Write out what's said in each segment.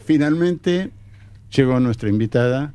Finalmente llegó nuestra invitada,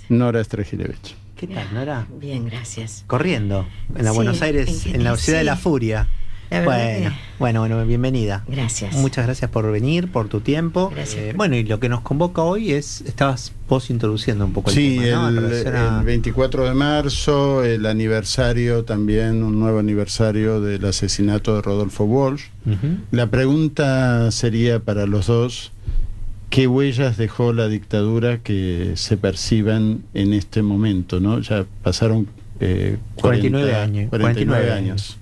Nora Strejilevich. ¿Qué tal, Nora? Bien, gracias. Corriendo, en la Sí, Buenos Aires, en la ciudad de la furia. La verdad Bueno, bienvenida. Gracias. Muchas gracias por venir, por tu tiempo. Gracias. Bueno, y lo que nos convoca hoy estabas vos introduciendo un poco el Sí, tema, ¿no? el 24 de marzo, el aniversario también, un nuevo aniversario del asesinato de Rodolfo Walsh. La pregunta sería para los dos: ¿qué huellas dejó la dictadura que se perciban en este momento, ¿no? Ya pasaron 49 años.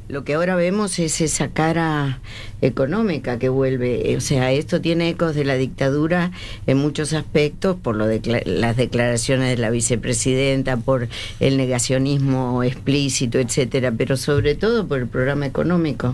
Lo que ahora vemos es esa cara económica que vuelve. O sea, esto tiene ecos de la dictadura en muchos aspectos, por las declaraciones de la vicepresidenta, por el negacionismo explícito, etcétera, pero sobre todo por el programa económico.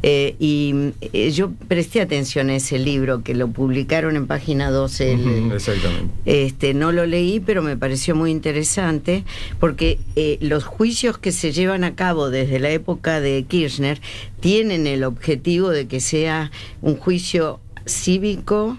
Yo presté atención a ese libro, que lo publicaron en Página 12. Exactamente. No lo leí, pero me pareció muy interesante, porque los juicios que se llevan a cabo desde la época de Kirchner tienen el objetivo de que sea un juicio cívico,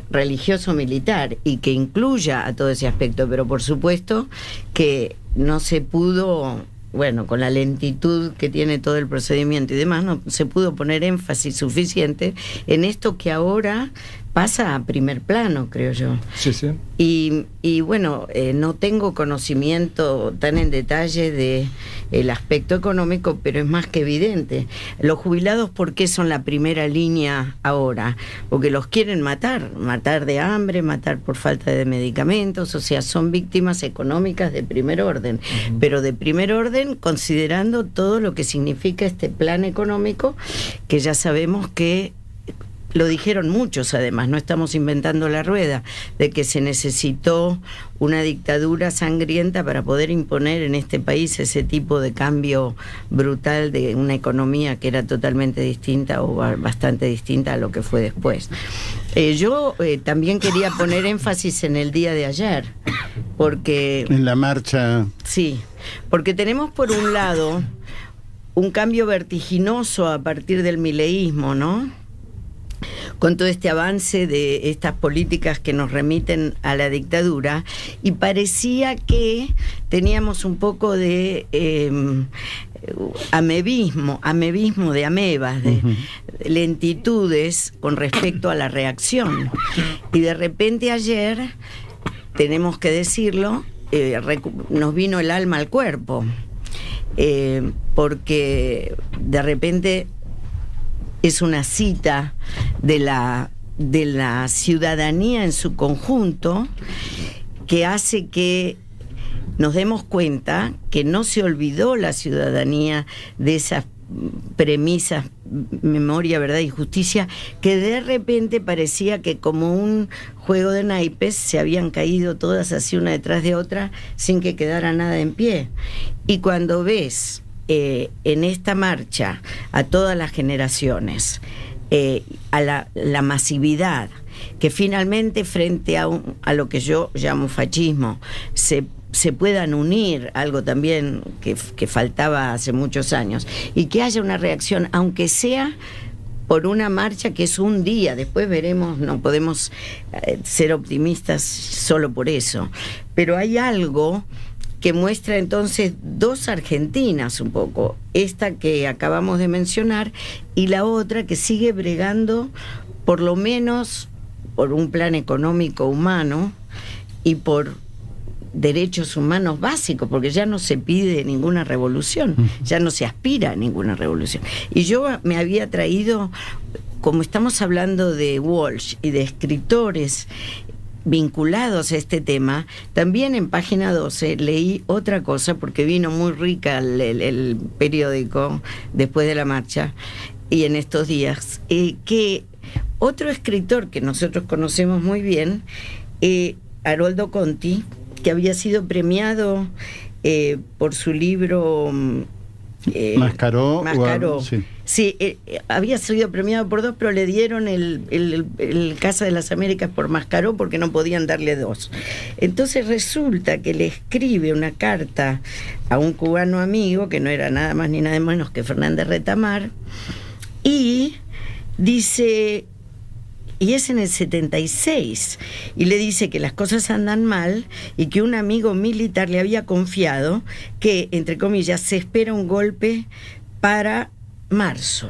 religioso, militar, y que incluya a todo ese aspecto, pero por supuesto que no se pudo, bueno, con la lentitud que tiene todo el procedimiento y demás, no se pudo poner énfasis suficiente en esto que ahora pasa a primer plano, creo yo. Sí, sí. Y bueno, no tengo conocimiento tan en detalle de el aspecto económico, pero es más que evidente. Los jubilados, ¿por qué son la primera línea ahora? Porque los quieren matar de hambre, matar por falta de medicamentos, o sea, son víctimas económicas de primer orden, pero de primer orden considerando todo lo que significa este plan económico, que ya sabemos que lo dijeron muchos, además, no estamos inventando la rueda, de que se necesitó una dictadura sangrienta para poder imponer en este país ese tipo de cambio brutal de una economía que era totalmente distinta o bastante distinta a lo que fue después. Yo también quería poner énfasis en el día de ayer, porque... En la marcha... Sí, porque tenemos por un lado un cambio vertiginoso a partir del mileísmo, ¿no? Con todo este avance de estas políticas que nos remiten a la dictadura, y parecía que teníamos un poco de amebismo de amebas, de lentitudes con respecto a la reacción. Y de repente ayer, tenemos que decirlo, nos vino el alma al cuerpo, porque de repente es una cita de la ciudadanía en su conjunto, que hace que nos demos cuenta que no se olvidó la ciudadanía de esas premisas, memoria, verdad y justicia, que de repente parecía que, como un juego de naipes, se habían caído todas así una detrás de otra sin que quedara nada en pie. Y cuando ves en esta marcha a todas las generaciones, a la masividad, que finalmente frente a lo que yo llamo fascismo se puedan unir, algo también que faltaba hace muchos años, y que haya una reacción, aunque sea por una marcha que es un día, después veremos, no podemos ser optimistas solo por eso, pero hay algo que muestra entonces dos Argentinas un poco, esta que acabamos de mencionar y la otra que sigue bregando por lo menos por un plan económico humano y por derechos humanos básicos, porque ya no se pide ninguna revolución, ya no se aspira a ninguna revolución. Y yo me había traído, como estamos hablando de Walsh y de escritores vinculados a este tema, también en Página 12 leí otra cosa, porque vino muy rica el periódico después de la marcha y en estos días, que otro escritor que nosotros conocemos muy bien, Haroldo Conti, que había sido premiado por su libro Mascaró. Sí, había sido premiado por 2, pero le dieron el Casa de las Américas por Mascaró porque no podían darle 2. Entonces resulta que le escribe una carta a un cubano amigo, que no era nada más ni nada menos que Fernández Retamar, y dice, y es en el 76, y le dice que las cosas andan mal y que un amigo militar le había confiado que, entre comillas, se espera un golpe para marzo.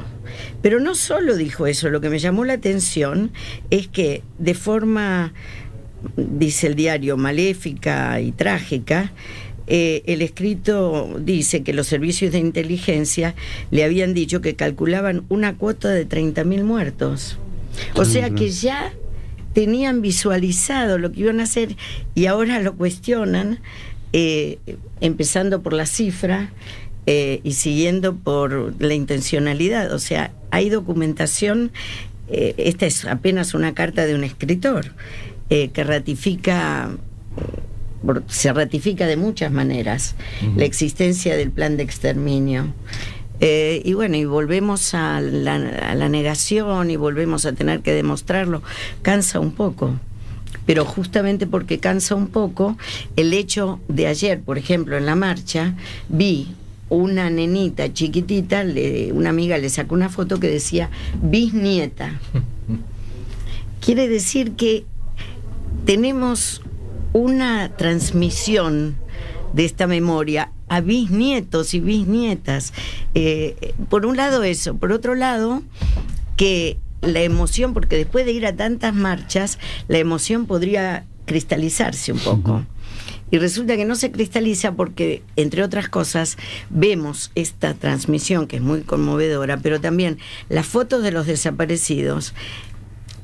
Pero no solo dijo eso, lo que me llamó la atención es que de forma, dice el diario, maléfica y trágica, el escrito dice que los servicios de inteligencia le habían dicho que calculaban una cuota de 30.000 muertos. O sea que ya tenían visualizado lo que iban a hacer y ahora lo cuestionan, empezando por la cifra y siguiendo por la intencionalidad. O sea, hay documentación. Esta es apenas una carta de un escritor que se ratifica de muchas maneras la existencia del plan de exterminio. Y bueno, y volvemos a la negación y volvemos a tener que demostrarlo. Cansa un poco, pero justamente porque cansa un poco, el hecho de ayer, por ejemplo, en la marcha, vi una nenita chiquitita, una amiga le sacó una foto que decía bisnieta. Quiere decir que tenemos una transmisión de esta memoria a bisnietos y bisnietas. Por un lado eso, por otro lado que la emoción, porque después de ir a tantas marchas, la emoción podría cristalizarse un poco. Y resulta que no se cristaliza porque, entre otras cosas, vemos esta transmisión que es muy conmovedora, pero también las fotos de los desaparecidos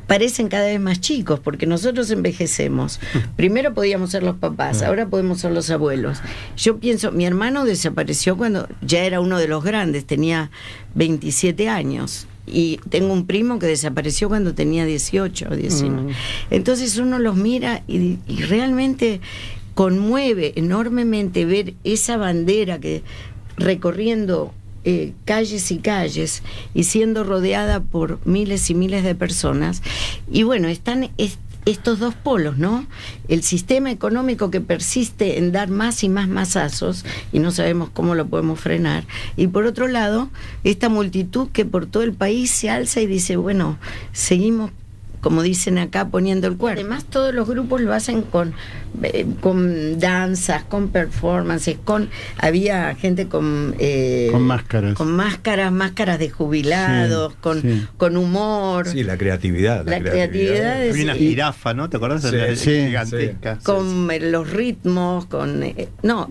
parecen cada vez más chicos, porque nosotros envejecemos. Primero podíamos ser los papás, ahora podemos ser los abuelos. Yo pienso, mi hermano desapareció cuando ya era uno de los grandes, tenía 27 años. Y tengo un primo que desapareció cuando tenía 18 o 19. Entonces uno los mira y realmente conmueve enormemente ver esa bandera que recorriendo calles y calles y siendo rodeada por miles y miles de personas. Y bueno, están estos dos polos, ¿no? El sistema económico que persiste en dar más y más masazos y no sabemos cómo lo podemos frenar, y por otro lado esta multitud que por todo el país se alza y dice, bueno, seguimos, como dicen acá, poniendo el cuerpo. Además, todos los grupos lo hacen con danzas, con performances, había gente con máscaras. Con máscaras de jubilados, con humor. Sí, la creatividad. La creatividad había una jirafa, ¿no? ¿Te acuerdas? Gigantesca. Con los ritmos,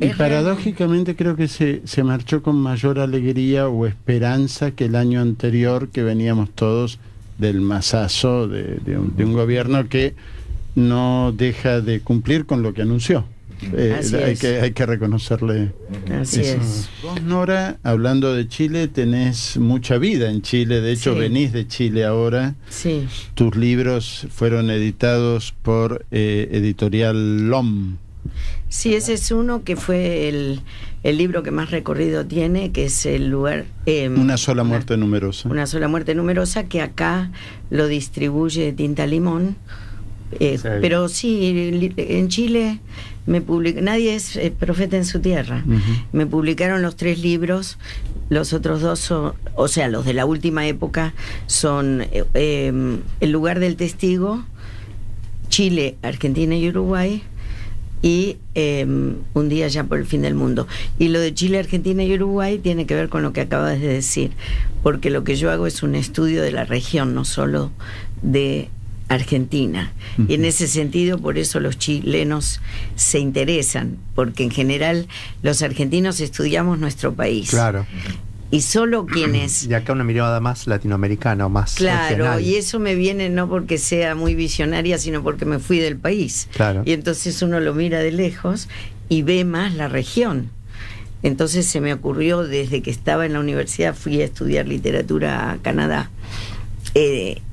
y paradójicamente creo que se marchó con mayor alegría o esperanza que el año anterior, que veníamos todos del masazo de un gobierno que no deja de cumplir con lo que anunció. Hay que reconocerle. Así eso. Es. Vos, Nora, hablando de Chile, tenés mucha vida en Chile. De hecho, venís de Chile ahora. Sí. Tus libros fueron editados por Editorial LOM. Sí, ese es uno que fue el libro que más recorrido tiene, que es el lugar... Una sola muerte numerosa. Una sola muerte numerosa, que acá lo distribuye Tinta Limón. Pero sí, en Chile nadie es profeta en su tierra. Me publicaron los 3 libros, los otros 2 son, o sea, los de la última época son El lugar del testigo, Chile, Argentina y Uruguay, y Un día ya por el fin del mundo. Y lo de Chile, Argentina y Uruguay tiene que ver con lo que acabas de decir, porque lo que yo hago es un estudio de la región, no solo de Argentina. Y en ese sentido, por eso los chilenos se interesan, porque en general los argentinos estudiamos nuestro país. Claro. Y solo quienes... Y acá una mirada más latinoamericana, más claro, regional. Y eso me viene no porque sea muy visionaria, sino porque me fui del país. Claro. Y entonces uno lo mira de lejos y ve más la región. Entonces se me ocurrió, desde que estaba en la universidad, fui a estudiar literatura a Canadá,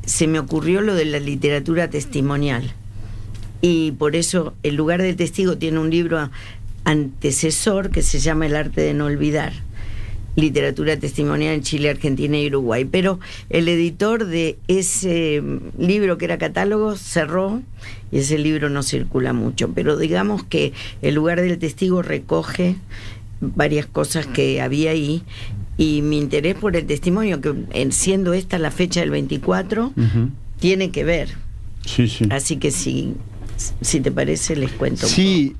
se me ocurrió lo de la literatura testimonial. Y por eso El lugar del testigo tiene un libro antecesor que se llama El arte de no olvidar. Literatura testimonial en Chile, Argentina y Uruguay. Pero el editor de ese libro, que era catálogo, cerró y ese libro no circula mucho. Pero digamos que El lugar del testigo recoge varias cosas que había ahí, y mi interés por el testimonio, que siendo esta la fecha del 24, tiene que ver. Sí, sí. Así que si te parece, les cuento un Sí,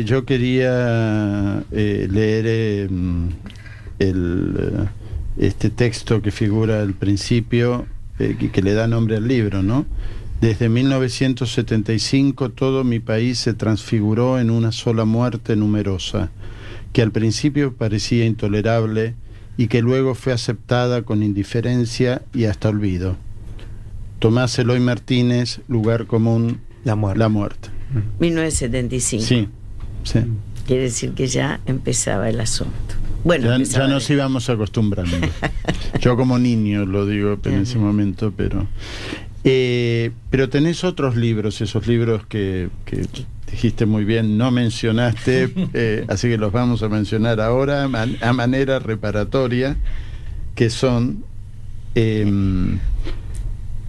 yo quería leer este texto que figura al principio, que le da nombre al libro, ¿no? Desde 1975 todo mi país se transfiguró en una sola muerte numerosa, que al principio parecía intolerable y que luego fue aceptada con indiferencia y hasta olvido. Tomás Eloy Martínez, Lugar común, La muerte. La muerte. 1975. Sí, sí. Quiere decir que ya empezaba el asunto. Bueno, Ya nos íbamos acostumbrando. Yo como niño lo digo en ese momento, pero tenés otros libros, esos libros que dijiste muy bien, no mencionaste, así que los vamos a mencionar ahora a manera reparatoria, que son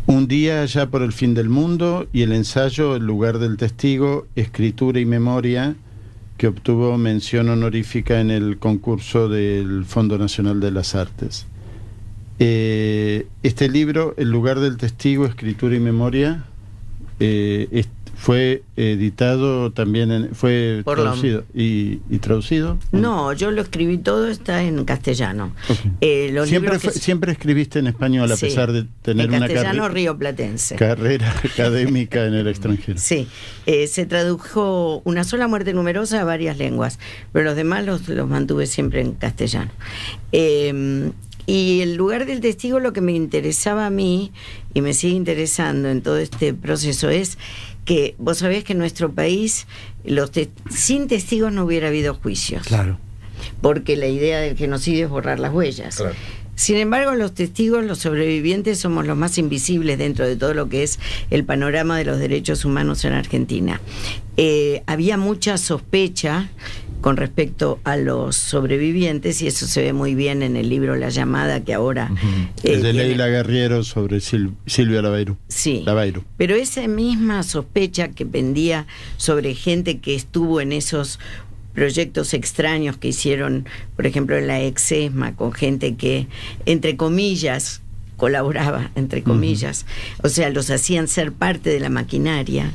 Un día allá por el fin del mundo y el ensayo El lugar del testigo, escritura y memoria, que obtuvo mención honorífica en el concurso del Fondo Nacional de las Artes. Este libro, El lugar del testigo, escritura y memoria, fue editado también, fue por traducido. ¿Y traducido? No, yo lo escribí todo, está en castellano. Okay. Siempre escribiste en español, a sí, pesar de tener una castellano rioplatense. Carrera académica en el extranjero. Sí, se tradujo Una sola muerte numerosa a varias lenguas, pero los demás los mantuve siempre en castellano. Y el lugar del testigo, lo que me interesaba a mí y me sigue interesando en todo este proceso es que vos sabés que en nuestro país sin testigos no hubiera habido juicios. Claro. Porque la idea del genocidio es borrar las huellas. Claro. Sin embargo, los testigos, los sobrevivientes, somos los más invisibles dentro de todo lo que es el panorama de los derechos humanos en Argentina. Había mucha sospecha con respecto a los sobrevivientes, y eso se ve muy bien en el libro La llamada, que ahora es de Leila Guerriero sobre Silvia Laveiru. Sí, Laveiru. Pero esa misma sospecha que pendía sobre gente que estuvo en esos proyectos extraños que hicieron, por ejemplo, en la Exesma, con gente que, entre comillas, colaboraba, entre comillas, o sea, los hacían ser parte de la maquinaria,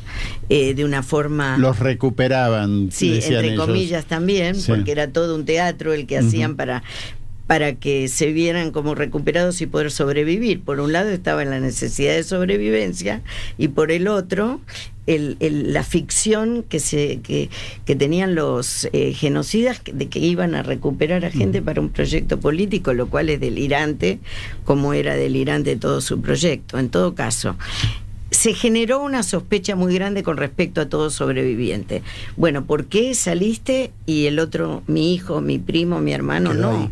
de una forma... Los recuperaban, sí, decían entre ellos. Comillas también, sí, porque era todo un teatro el que hacían para que se vieran como recuperados y poder sobrevivir. Por un lado estaba la necesidad de sobrevivencia, y por el otro la ficción que tenían los genocidas de que iban a recuperar a gente para un proyecto político, lo cual es delirante, como era delirante todo su proyecto. En todo caso, se generó una sospecha muy grande con respecto a todo sobreviviente. Bueno, ¿por qué saliste y el otro, mi hijo, mi primo, mi hermano, no?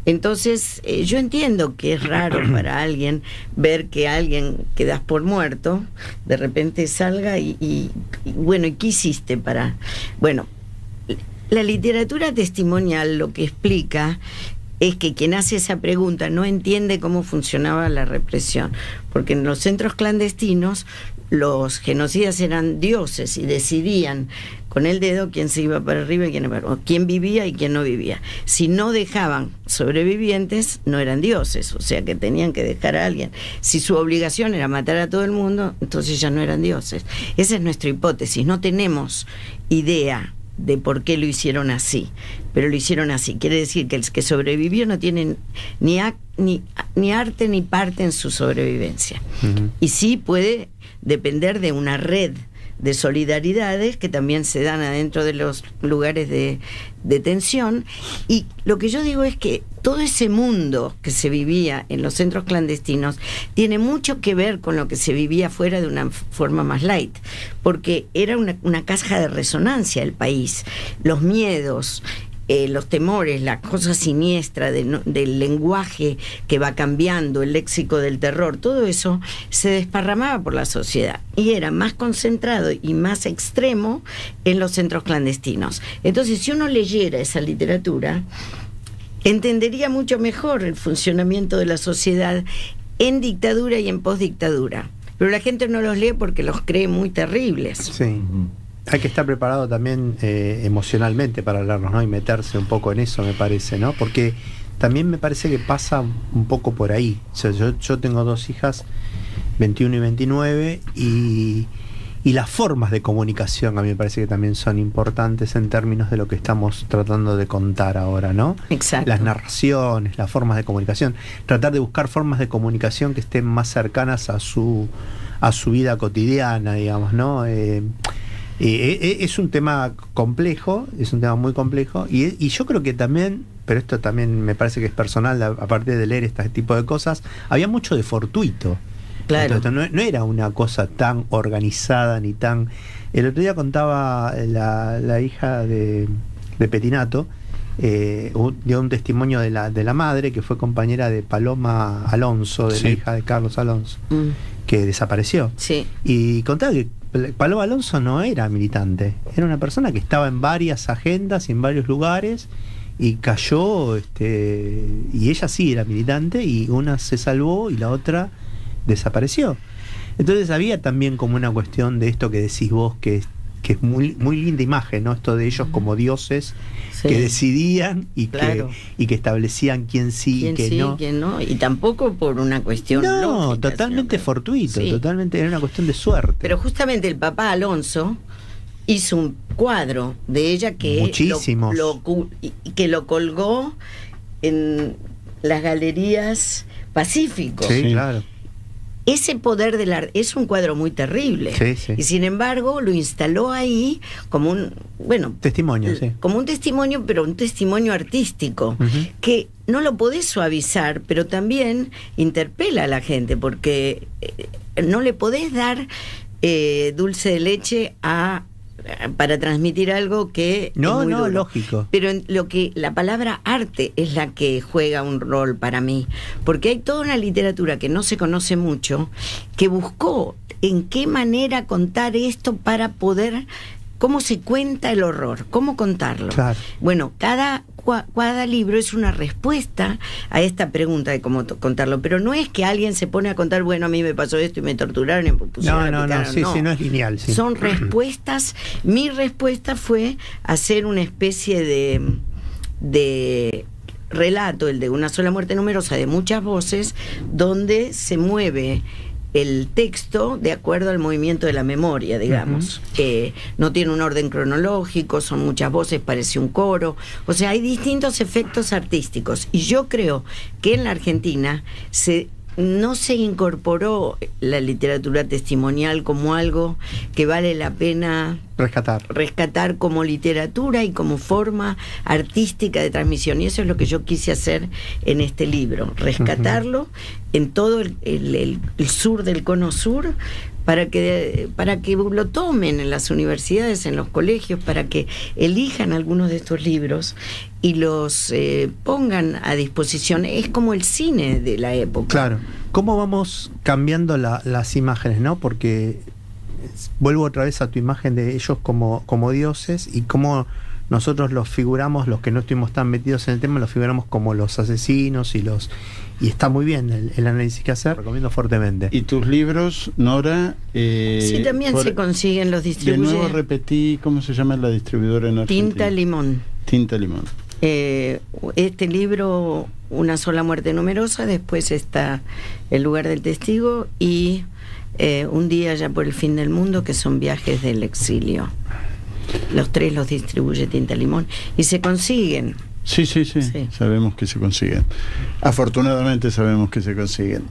Entonces, yo entiendo que es raro para alguien ver que alguien que das por muerto de repente salga y bueno, ¿y qué hiciste para...? Bueno, la literatura testimonial lo que explica es que quien hace esa pregunta no entiende cómo funcionaba la represión, porque en los centros clandestinos los genocidas eran dioses y decidían con el dedo quién se iba para arriba y quién vivía y quién no vivía. Si no dejaban sobrevivientes, no eran dioses, o sea que tenían que dejar a alguien. Si su obligación era matar a todo el mundo, entonces ya no eran dioses. Esa es nuestra hipótesis. No tenemos idea de por qué lo hicieron así, pero lo hicieron así. Quiere decir que el que sobrevivió no tiene ni arte ni parte en su sobrevivencia. Y sí puede depender de una red de solidaridades que también se dan adentro de los lugares de detención. Y lo que yo digo es que todo ese mundo que se vivía en los centros clandestinos tiene mucho que ver con lo que se vivía fuera de una forma más light, porque era una caja de resonancia el país, los miedos, los temores, la cosa siniestra del lenguaje que va cambiando, el léxico del terror, todo eso se desparramaba por la sociedad y era más concentrado y más extremo en los centros clandestinos. Entonces, si uno leyera esa literatura, entendería mucho mejor el funcionamiento de la sociedad en dictadura y en postdictadura. Pero la gente no los lee porque los cree muy terribles. Sí. Hay que estar preparado también emocionalmente para hablarnos, ¿no? Y meterse un poco en eso, me parece, ¿no? Porque también me parece que pasa un poco por ahí. O sea, yo tengo dos hijas 21 y 29, y las formas de comunicación a mí me parece que también son importantes en términos de lo que estamos tratando de contar ahora, ¿no? Exacto. Las narraciones, las formas de comunicación, tratar de buscar formas de comunicación que estén más cercanas a su vida cotidiana, digamos, ¿no? Es un tema complejo, es un tema muy complejo, y yo creo que también, pero esto también me parece que es personal, aparte de leer este tipo de cosas, había mucho de fortuito. Claro. Entonces, no era una cosa tan organizada ni tan... El otro día contaba la hija de Petinato, dio un testimonio de la madre, que fue compañera de Paloma Alonso, de la hija de Carlos Alonso, que desapareció. Sí. Y contaba que Paloma Alonso no era militante, era una persona que estaba en varias agendas y en varios lugares, y cayó, y ella sí era militante, y una se salvó y la otra desapareció. Entonces había también como una cuestión de esto que decís vos, que es muy, muy linda imagen, ¿no? Esto de ellos como dioses, sí, que decidían y, claro, que establecían quién sí y quién no. Y tampoco por una cuestión lógica, totalmente fortuito, sí, totalmente, era una cuestión de suerte. Pero justamente el papá Alonso hizo un cuadro de ella que que lo colgó en las galerías Pacífico. Sí, claro. Ese poder del arte es un cuadro muy terrible, sí, sí, y sin embargo lo instaló ahí como un testimonio, sí, como un testimonio, pero un testimonio artístico, que no lo podés suavizar, pero también interpela a la gente, porque no le podés dar dulce de leche para transmitir algo que no, es muy duro. Lógico. Pero la palabra arte es la que juega un rol para mí, porque hay toda una literatura que no se conoce mucho, que buscó en qué manera contar esto para poder, cómo se cuenta el horror, cómo contarlo. Claro. Bueno, cada libro es una respuesta a esta pregunta de cómo contarlo, pero no es que alguien se pone a contar, bueno, a mí me pasó esto y me torturaron y me pusieron no es lineal, sí. Son respuestas. Mi respuesta fue hacer una especie de relato, el de Una sola muerte numerosa, de muchas voces, donde se mueve el texto de acuerdo al movimiento de la memoria, digamos. No tiene un orden cronológico, son muchas voces, parece un coro. O sea, hay distintos efectos artísticos. Y yo creo que en la Argentina no se incorporó la literatura testimonial como algo que vale la pena rescatar como literatura y como forma artística de transmisión, y eso es lo que yo quise hacer en este libro, rescatarlo en todo el sur del cono sur, para que lo tomen en las universidades, en los colegios, para que elijan algunos de estos libros y los pongan a disposición. Es como el cine de la época. Claro. ¿Cómo vamos cambiando las imágenes, no? Porque vuelvo otra vez a tu imagen de ellos como dioses, y cómo nosotros los figuramos, los que no estuvimos tan metidos en el tema, los figuramos como los asesinos y está muy bien el análisis que hacer, recomiendo fuertemente. ¿Y tus libros, Nora? Sí, también se consiguen, los distribuye. De nuevo repetí, ¿cómo se llama la distribuidora en Argentina? Tinta Limón. Tinta Limón. Este libro, Una sola muerte numerosa, después está El lugar del testigo y Un día ya por el fin del mundo, que son viajes del exilio. Los tres los distribuye Tinta Limón y se consiguen. Sí, sabemos que se consiguen. Afortunadamente sabemos que se consiguen.